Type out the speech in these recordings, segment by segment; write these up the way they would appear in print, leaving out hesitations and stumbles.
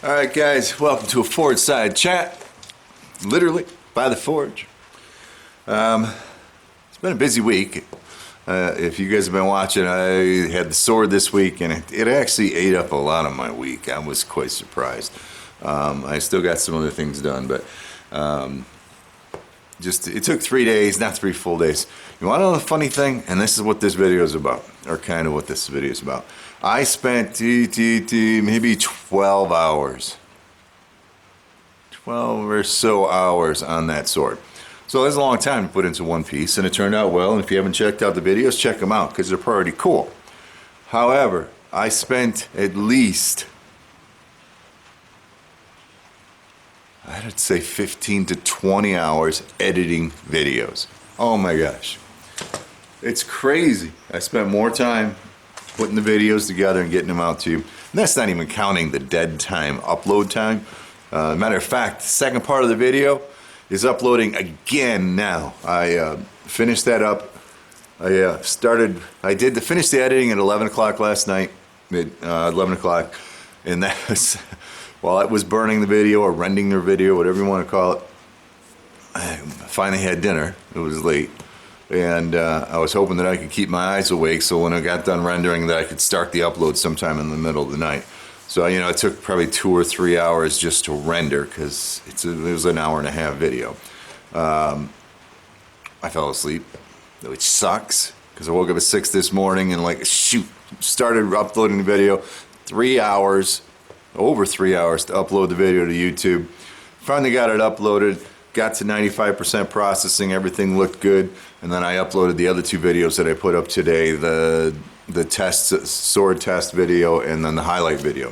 Alright guys, welcome to a Forgeside chat. Literally, by the Forge. It's been a busy week. If you guys have been watching, I had the sword this week and it actually ate up a lot of my week. I was quite surprised. I still got some other things done, but it took 3 days, not 3 full days. You want to know the funny thing? And this is what this video is about, or kind of what this video is about. I spent maybe 12 hours. 12 or so hours on that sword. So that's a long time to put into one piece, and it turned out well. And if you haven't checked out the videos, check them out because they're pretty cool. However, I spent at least, I'd say 15 to 20 hours editing videos. Oh my gosh. It's crazy. I spent more time putting the videos together and getting them out to you. And that's not even counting the dead time, upload time. Matter of fact, the second part of the video is uploading again now. I finished that up. I finished the editing at 11 o'clock last night, 11 o'clock. And that was, while I was burning the video or rendering the video, whatever you want to call it, I finally had dinner. It was late. And I was hoping that I could keep my eyes awake so when I got done rendering that I could start the upload sometime in the middle of the night. So, you know, it took probably 2 or 3 hours just to render because it was an hour and a half video. I fell asleep, which sucks because I woke up at 6 this morning and started uploading the video. 3 hours, over 3 hours to upload the video to YouTube. Finally got it uploaded. Got to 95% processing, everything looked good, and then I uploaded the other 2 videos that I put up today, the sword test video and then the highlight video.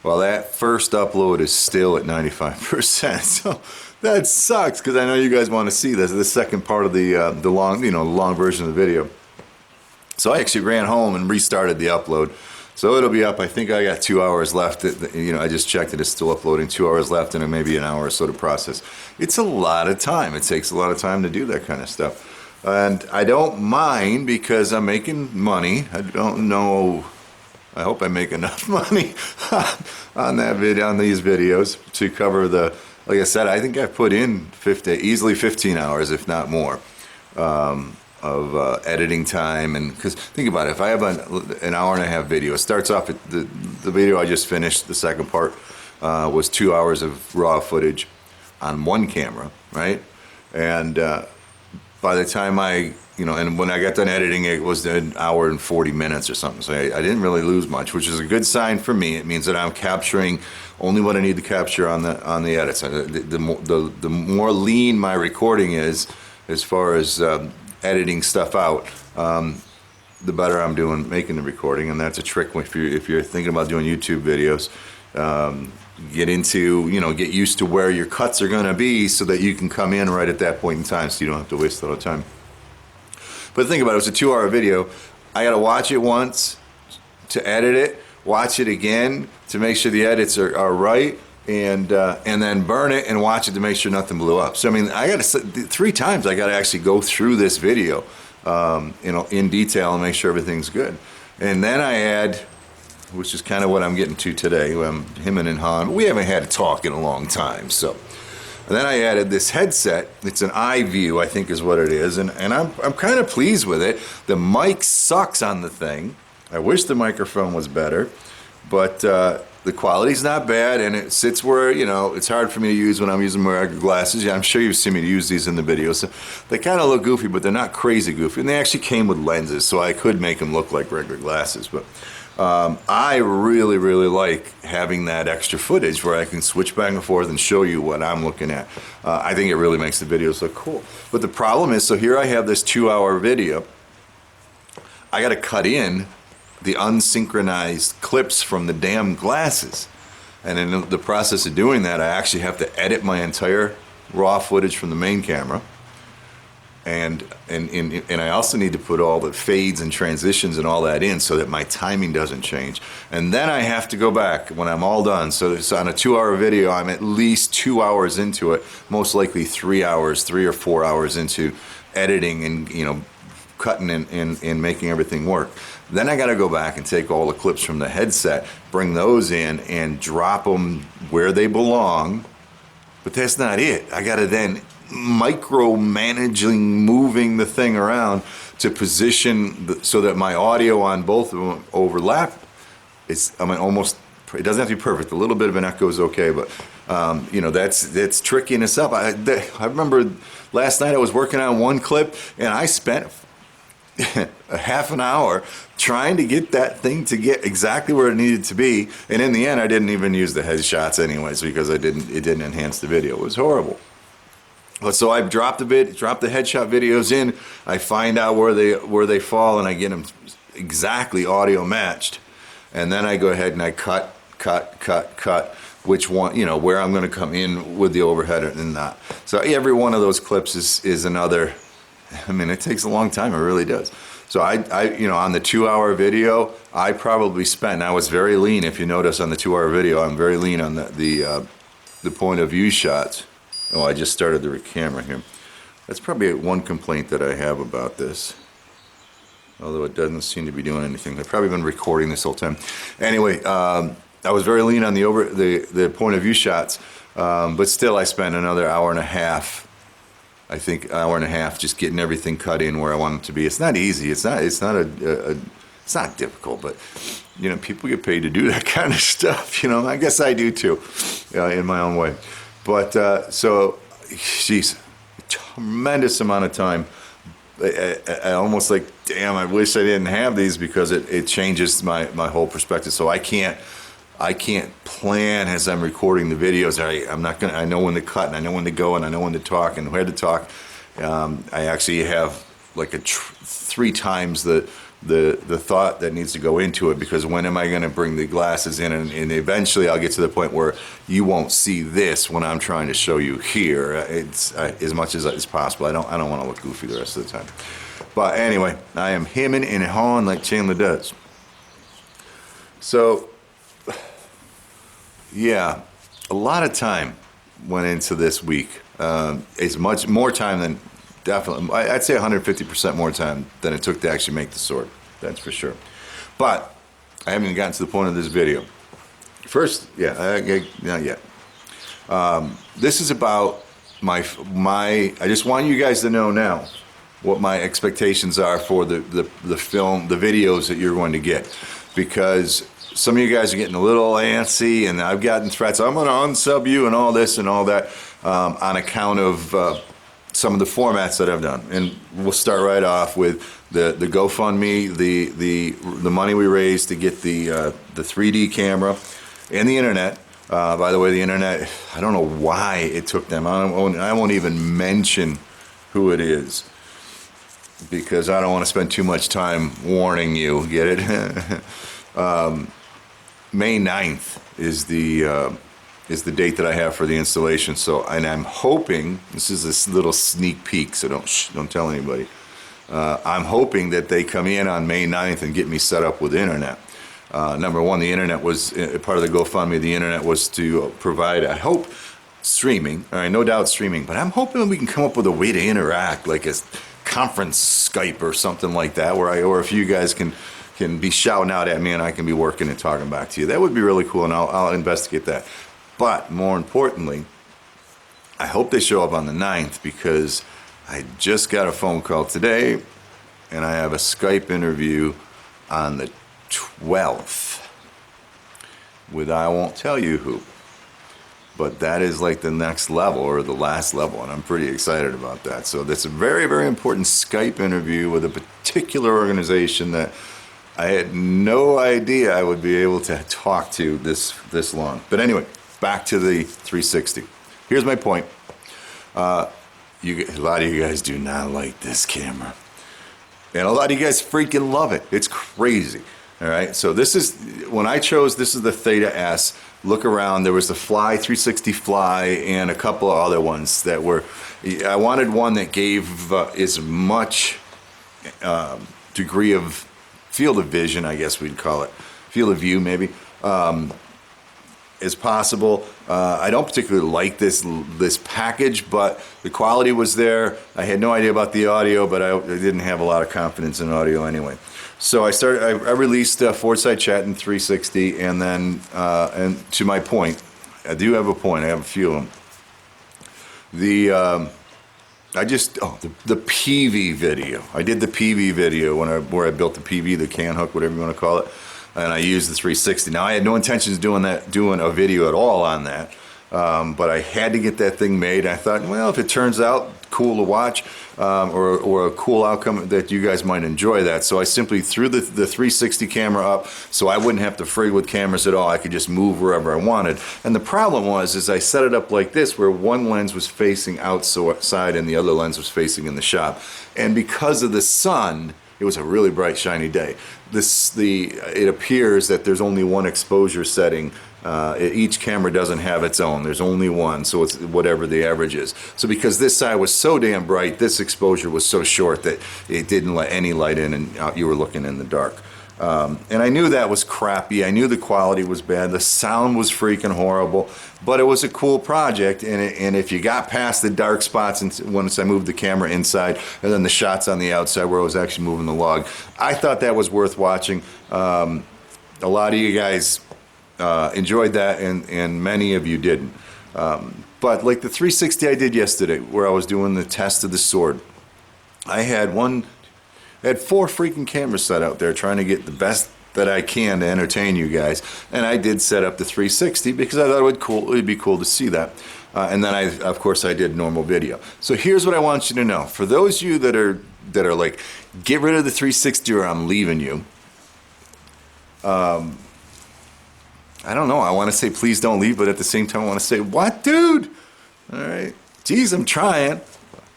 Well, that first upload is still at 95%, so that sucks because I know you guys want to see this, the second part of the long version of the video. So I actually ran home and restarted the upload. So it'll be up. I think I got 2 hours left. I just checked it. It's still uploading. 2 hours left and maybe an hour or so to process. It's a lot of time. It takes a lot of time to do that kind of stuff. And I don't mind because I'm making money. I don't know. I hope I make enough money on that video, on these videos to cover the, like I said, I think I've put in easily 15 hours, if not more. Of editing time, and because think about it, if I have an hour and a half video, it starts off at the video I just finished, the second part was 2 hours of raw footage on one camera, right? And by the time and when I got done editing, it was an hour and 40 minutes or something, so I didn't really lose much, which is a good sign for me. It means that I'm capturing only what I need to capture on the edits. The more lean my recording is, as far as editing stuff out, the better I'm doing making the recording. And that's a trick if you're thinking about doing YouTube videos. Get used to where your cuts are going to be so that you can come in right at that point in time so you don't have to waste a lot of time. But think about it, it's a 2-hour video. I got to watch it once to edit it, watch it again to make sure the edits are right, and then burn it and watch it to make sure nothing blew up. So I mean, I got to 3 times I got to actually go through this video, in detail and make sure everything's good. And then I add, which is kind of what I'm getting to today. Him and Han, we haven't had a talk in a long time. So and then I added this headset. It's an iView, I think is what it is, and I'm kind of pleased with it. The mic sucks on the thing. I wish the microphone was better, but the quality's not bad, and it sits where, it's hard for me to use when I'm using my regular glasses. Yeah, I'm sure you've seen me use these in the videos. So they kind of look goofy, but they're not crazy goofy. And they actually came with lenses, so I could make them look like regular glasses. But I really, really like having that extra footage where I can switch back and forth and show you what I'm looking at. I think it really makes the videos look cool. But the problem is, so here I have this 2-hour video. I got to cut in the unsynchronized clips from the damn glasses, and in the process of doing that, I actually have to edit my entire raw footage from the main camera, and I also need to put all the fades and transitions and all that in so that my timing doesn't change. And then I have to go back when I'm all done. So it's on a 2-hour video, I'm at least 2 hours into it, most likely 3 or 4 hours into editing and cutting and making everything work. Then I got to go back and take all the clips from the headset, bring those in and drop them where they belong. But that's not it. I got to then micromanaging, moving the thing around to position so that my audio on both of them overlap. Almost, it doesn't have to be perfect. A little bit of an echo is okay, but that's trickiness up. I remember last night I was working on one clip and I spent a half an hour trying to get that thing to get exactly where it needed to be, and in the end I didn't even use the headshots anyways because it didn't enhance the video. It was horrible. But so I dropped the headshot videos in, I find out where they fall, and I get them exactly audio matched, and then I go ahead and I cut which one, where I'm going to come in with the overhead and not. So every one of those clips is another. I mean, it takes a long time. It really does. So I on the 2-hour video, I probably spent. And I was very lean. If you notice on the 2-hour video, I'm very lean on the point of view shots. Oh, I just started the camera here. That's probably one complaint that I have about this. Although it doesn't seem to be doing anything. I've probably been recording this whole time. Anyway, I was very lean on the point of view shots, but still I spent another hour and a half. I think hour and a half just getting everything cut in where I want it to be. It's not easy. It's not difficult, but people get paid to do that kind of stuff. I guess I do too, in my own way. But so, geez, a tremendous amount of time. I almost like, damn, I wish I didn't have these because it changes my whole perspective. So I can't plan as I'm recording the videos. I know when to cut, and I know when to go, and I know when to talk and where to talk. I actually have like 3 times the thought that needs to go into it, because when am I going to bring the glasses in, and eventually I'll get to the point where you won't see this when I'm trying to show you here. It's as much as possible. I don't want to look goofy the rest of the time. But anyway, I am hemming and hawing like Chandler does. So yeah, a lot of time went into this week. It's much more time than, definitely, I'd say 150% more time than it took to actually make the sword. That's for sure. But I haven't even gotten to the point of this video. First, not yet. This is about my. I just want you guys to know now what my expectations are for the film, the videos that you're going to get, because some of you guys are getting a little antsy, and I've gotten threats. I'm going to unsub you and all this and all that on account of some of the formats that I've done. And we'll start right off with the GoFundMe, the money we raised to get the 3D camera and the internet. By the way, the internet, I don't know why it took them. I won't even mention who it is, because I don't want to spend too much time warning you. Get it? May 9th is the date that I have for the installation. So, and I'm hoping, this is this little sneak peek, so don't tell anybody. I'm hoping that they come in on May 9th and get me set up with internet. Number one, the internet was part of the GoFundMe. The internet was to provide, I hope, streaming. All right, no doubt streaming. But I'm hoping we can come up with a way to interact, like a conference Skype or something like that, or if you guys can be shouting out at me and I can be working and talking back to you. That would be really cool, and I'll investigate that. But more importantly, I hope they show up on the 9th, because I just got a phone call today and I have a Skype interview on the 12th with, I won't tell you who, but that is like the next level, or the last level, and I'm pretty excited about that. So that's a very, very important Skype interview with a particular organization that I had no idea I would be able to talk to this long. But anyway, back to the 360. Here's my point. A lot of you guys do not like this camera, and a lot of you guys freaking love it. It's crazy. All right. So this is, when I chose, this is the Theta S. Look around. There was the Fly 360 Fly and a couple of other ones that were. I wanted one that gave as much degree of field of vision, I guess we'd call it, field of view maybe, as possible. I don't particularly like this package, but the quality was there. I had no idea about the audio, but I didn't have a lot of confidence in audio anyway. So I released Forgeside Chat in 360, and then and to my point, I do have a point. I have a few of them. The PV video. I did the PV video where I built the PV, the can hook, whatever you want to call it, and I used the 360. Now I had no intentions of doing a video at all on that, but I had to get that thing made. I thought, well, if it turns out cool to watch, or a cool outcome, that you guys might enjoy that. So I simply threw the 360 camera up, so I wouldn't have to frig with cameras at all. I could just move wherever I wanted. And the problem is I set it up like this, where one lens was facing outside and the other lens was facing in the shop. And because of the sun, it was a really bright, shiny day. It appears that there's only one exposure setting. Each camera doesn't have its own. There's only one, so it's whatever the average is. So because this side was so damn bright, this exposure was so short that it didn't let any light in, and you were looking in the dark. And I knew that was crappy. I knew the quality was bad. The sound was freaking horrible. But it was a cool project, and if you got past the dark spots, and once I moved the camera inside, and then the shots on the outside where I was actually moving the log, I thought that was worth watching. A lot of you guys enjoyed that, and many of you didn't. But like the 360 I did yesterday, where I was doing the test of the sword, I had 4 freaking cameras set out there trying to get the best that I can to entertain you guys, and I did set up the 360 because I thought it would be cool to see that. And then of course I did normal video. So here's what I want you to know. For those of you that are like, get rid of the 360 or I'm leaving you. I don't know. I want to say please don't leave, but at the same time I want to say, what, dude? All right. Geez, I'm trying.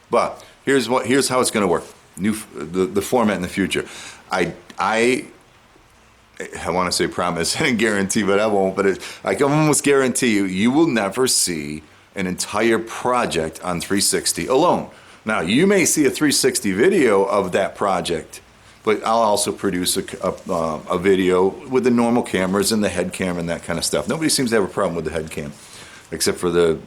But here's how it's going to work. The format in the future. I want to say promise and guarantee, but I won't. But I can almost guarantee you will never see an entire project on 360 alone. Now, you may see a 360 video of that project, but I'll also produce a video with the normal cameras and the head cam and that kind of stuff. Nobody seems to have a problem with the head cam, except for the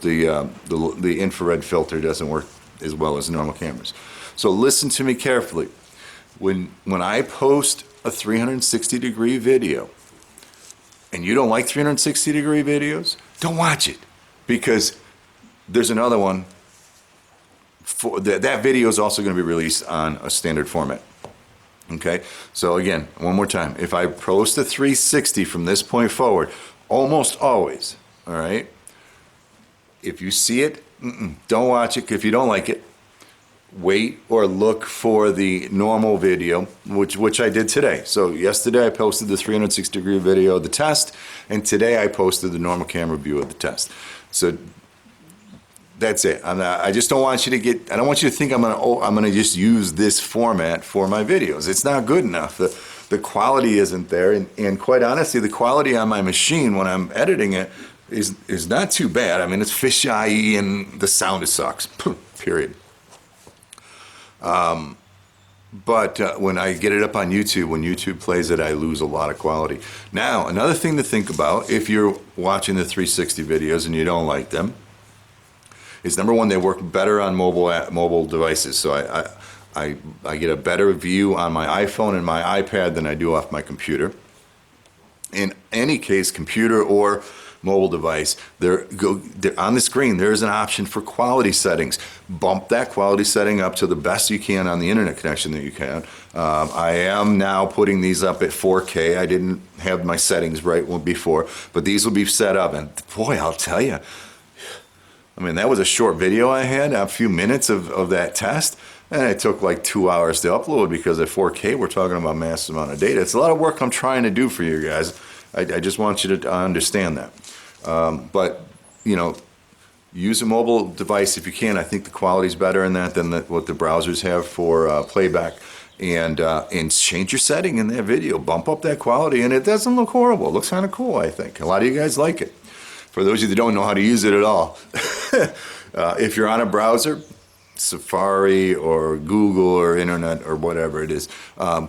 infrared filter doesn't work as well as normal cameras. So listen to me carefully. When I post a 360-degree video, and you don't like 360-degree videos, don't watch it, because there's another one. That video is also going to be released on a standard format. Okay, so again, one more time. If I post a 360 from this point forward, almost always, all right, if you see it, don't watch it. If you don't like it, wait or look for the normal video, which I did today. So yesterday I posted the 360-degree video of the test, and today I posted the normal camera view of the test. So that's it. I just don't want you to I don't want you to think I'm gonna just use this format for my videos. It's not good enough. The quality isn't there, and quite honestly, the quality on my machine when I'm editing it is not too bad. I mean, it's fisheye, and the sound sucks. Period. But when I get it up on YouTube, when YouTube plays it, I lose a lot of quality. Now, another thing to think about if you're watching the 360 videos and you don't like them is, number one, they work better on mobile devices. So I get a better view on my iPhone and my iPad than I do off my computer. In any case, computer or mobile device, on the screen there is an option for quality settings. Bump that quality setting up to the best you can on the internet connection that you can. I am now putting these up at 4K. I didn't have my settings right before, but these will be set up, and boy, I'll tell you, I mean, that was a short video I had, a few minutes of that test, and it took like 2 hours to upload, because at 4K we're talking about a massive amount of data. It's a lot of work I'm trying to do for you guys. I just want you to understand that. But, you know, use a mobile device if you can. I think the quality's better in that than what the browsers have for playback. And change your setting in that video. Bump up that quality, and it doesn't look horrible. It looks kind of cool, I think. A lot of you guys like it. For those of you that don't know how to use it at all, if you're on a browser, Safari or Google or Internet or whatever it is,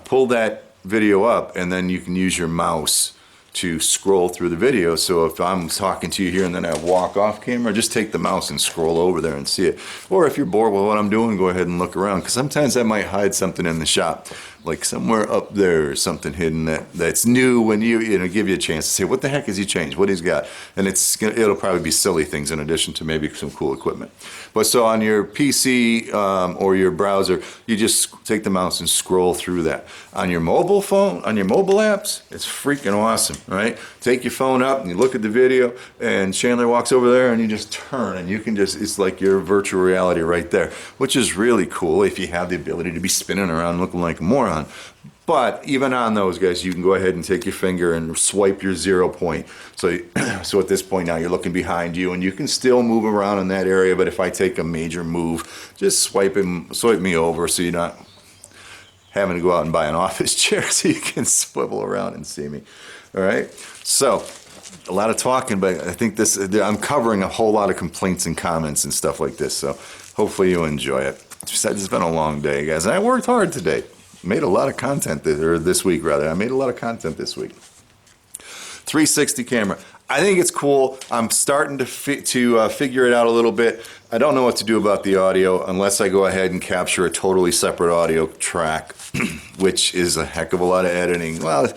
pull that video up, and then you can use your mouse to scroll through the video. So if I'm talking to you here and then I walk off camera, just take the mouse and scroll over there and see it. Or if you're bored with what I'm doing, go ahead and look around, because sometimes I might hide something in the shop, like somewhere up there or something hidden that's new, when you know, give you a chance to say, what the heck has he changed, what he's got? And it'll probably be silly things in addition to maybe some cool equipment. But so on your PC or your browser, you just take the mouse and scroll through that. On your mobile phone, on your mobile apps, it's freaking awesome, right? Take your phone up and you look at the video, and Chandler walks over there and you just turn, and you can just, it's like your virtual reality right there, which is really cool if you have the ability to be spinning around looking like a moron. But even on those guys, you can go ahead and take your finger and swipe your 0 point. So, so at this point now, you're looking behind you, and you can still move around in that area. But if I take a major move, just swipe me over, so you're not having to go out and buy an office chair so you can swivel around and see me. All right. So a lot of talking, but I think I'm covering a whole lot of complaints and comments and stuff like this. So hopefully you enjoy it. It's been a long day, guys, and I worked hard today. Made a lot of content this week, rather. I made a lot of content this week. 360 camera. I think it's cool. I'm starting to figure it out a little bit. I don't know what to do about the audio unless I go ahead and capture a totally separate audio track, which is a heck of a lot of editing. Well,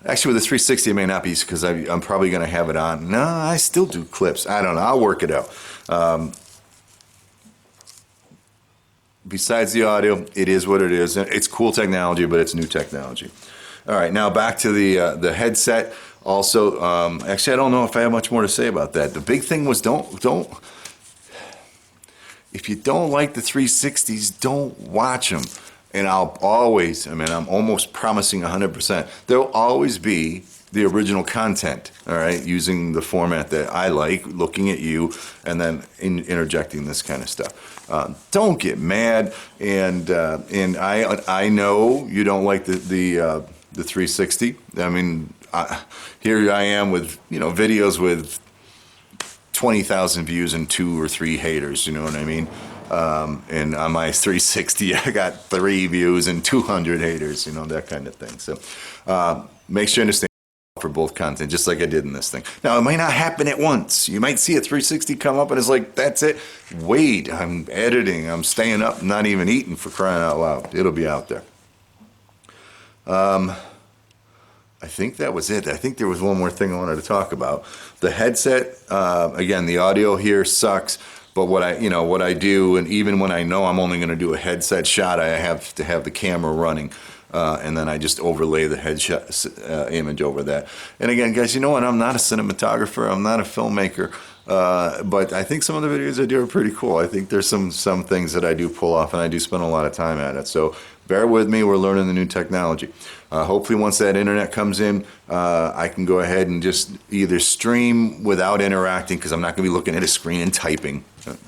actually with the 360 it may not be, because I'm probably going to have it on. No, I still do clips. I don't know. I'll work it out. Besides the audio, it is what it is. It's cool technology, but it's new technology. All right, now back to the headset. Also, actually, I don't know if I have much more to say about that. The big thing was if you don't like the 360s, don't watch them. And I'm almost promising 100%, there'll always be the original content, all right, using the format that I like, looking at you, and then interjecting this kind of stuff. Don't get mad, and I know you don't like the 360. I mean, here I am with videos with 20,000 views and 2 or 3 haters. You know what I mean? And on my 360, I got 3 views and 200 haters. That kind of thing. So make sure you understand for both content, just like I did in this thing. Now, it might not happen at once. You might see a 360 come up and it's like, that's it. Wait, I'm editing. I'm staying up, not even eating, for crying out loud. It'll be out there. I think that was it. I think there was one more thing I wanted to talk about. The headset, again, the audio here sucks, but what I do, and even when I know I'm only going to do a headset shot, I have to have the camera running. And then I just overlay the headshot image over that. And again, guys, you know what? I'm not a cinematographer. I'm not a filmmaker. But I think some of the videos I do are pretty cool. I think there's some things that I do pull off, and I do spend a lot of time at it. So bear with me. We're learning the new technology. Hopefully once that internet comes in, I can go ahead and just either stream without interacting, because I'm not going to be looking at a screen and typing.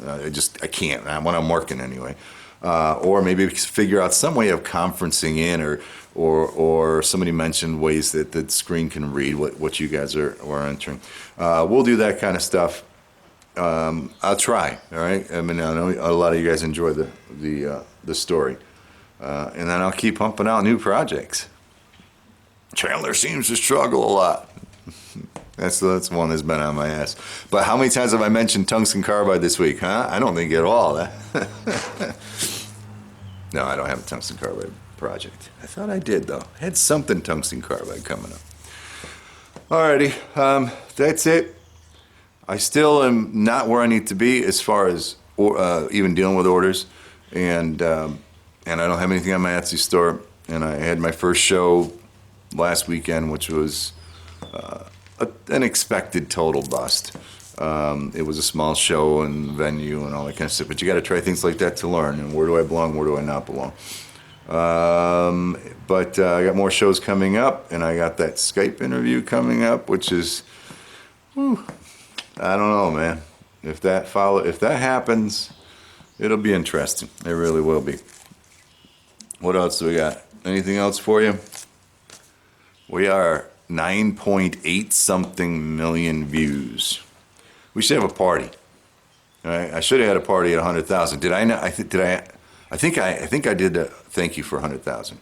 I can't when I'm working anyway. Or maybe figure out some way of conferencing in, or somebody mentioned ways that the screen can read what you guys are entering. We'll do that kind of stuff. I'll try. All right. I mean, I know a lot of you guys enjoy the story, and then I'll keep pumping out new projects. Chandler seems to struggle a lot. That's one that's been on my ass. But how many times have I mentioned tungsten carbide this week, huh? I don't think at all. No, I don't have a tungsten carbide project. I thought I did, though. I had something tungsten carbide coming up. Alrighty, that's it. I still am not where I need to be as far as even dealing with orders. And I don't have anything on my Etsy store. And I had my first show last weekend, which was an expected total bust. It was a small show and venue and all that kind of stuff, but you got to try things like that to learn. And where do I belong? Where do I not belong? But I got more shows coming up, and I got that Skype interview coming up, which is, I don't know, man. If that happens, it'll be interesting. It really will be. What else do we got? Anything else for you? We are 9.8 something million views. We should have a party. All right? I should have had a party at 100,000. Did I not? I think I did. Thank you for 100,000.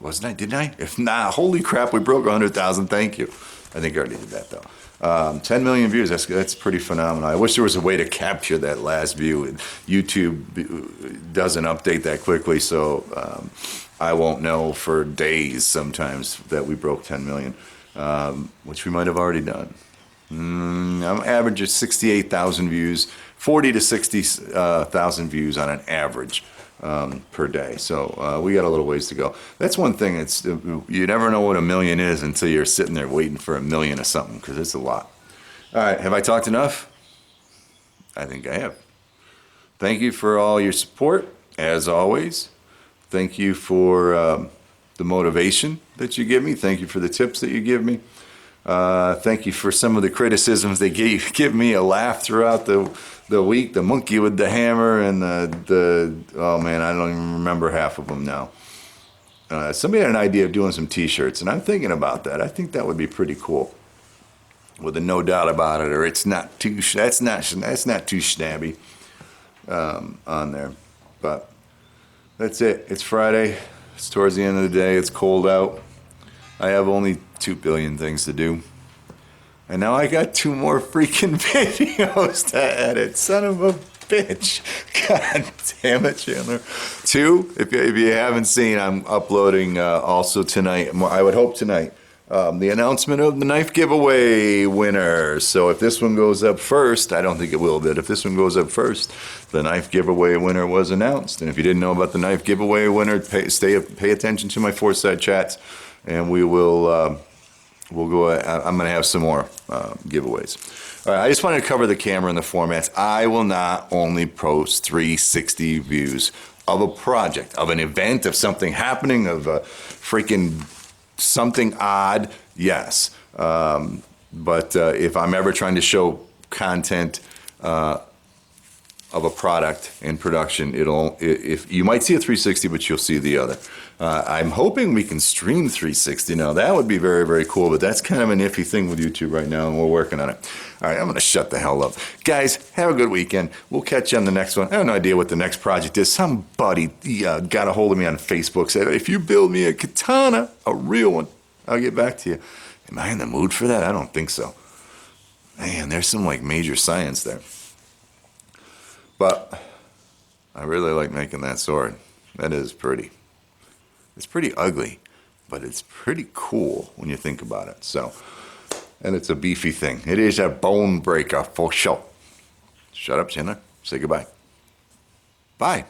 Wasn't I? Didn't I? If not, holy crap, we broke 100,000. Thank you. I think I already did that though. 10 million views. That's pretty phenomenal. I wish there was a way to capture that last view. YouTube doesn't update that quickly, so I won't know for days sometimes that we broke 10 million, which we might have already done. I'm average of 68,000 views, 40 to 60,000 views on an average per day. So we got a little ways to go. That's one thing. It's you never know what a million is until you're sitting there waiting for a million of something, because it's a lot. All right, have I talked enough? I think I have. Thank you for all your support, as always. Thank you for the motivation that you give me. Thank you for the tips that you give me. Thank you for some of the criticisms they give me a laugh throughout the week. The monkey with the hammer and the oh man, I don't even remember half of them now. Somebody had an idea of doing some T-shirts, and I'm thinking about that. I think that would be pretty cool, with a no doubt about it, or it's not too that's not too snabby on there. But that's it. It's Friday. It's towards the end of the day. It's cold out. I have only 2 billion things to do. And now I got 2 more freaking videos to edit. Son of a bitch. God damn it, Chandler. 2, if you haven't seen, I'm uploading also tonight. I would hope tonight. The announcement of the knife giveaway winner. So if this one goes up first, I don't think it will, but if this one goes up first, the knife giveaway winner was announced. And if you didn't know about the knife giveaway winner, pay attention to my Forgeside chats, and we will we'll go. I'm going to have some more giveaways. All right, I just wanted to cover the camera and the formats. I will not only post 360 views of a project, of an event, of something happening, of a freaking something odd, yes. But if I'm ever trying to show content of a product in production, if you might see a 360, but you'll see the other. I'm hoping we can stream 360 now. That would be very, very cool, but that's kind of an iffy thing with YouTube right now, and we're working on it. All right, I'm going to shut the hell up. Guys, have a good weekend. We'll catch you on the next one. I have no idea what the next project is. Somebody got a hold of me on Facebook, said, if you build me a katana, a real one, I'll get back to you. Am I in the mood for that? I don't think so. Man, there's some like major science there. But I really like making that sword. That is pretty. It's pretty ugly, but it's pretty cool when you think about it. So, and it's a beefy thing. It is a bone breaker for sure. Shut up, Chandler. Say goodbye. Bye.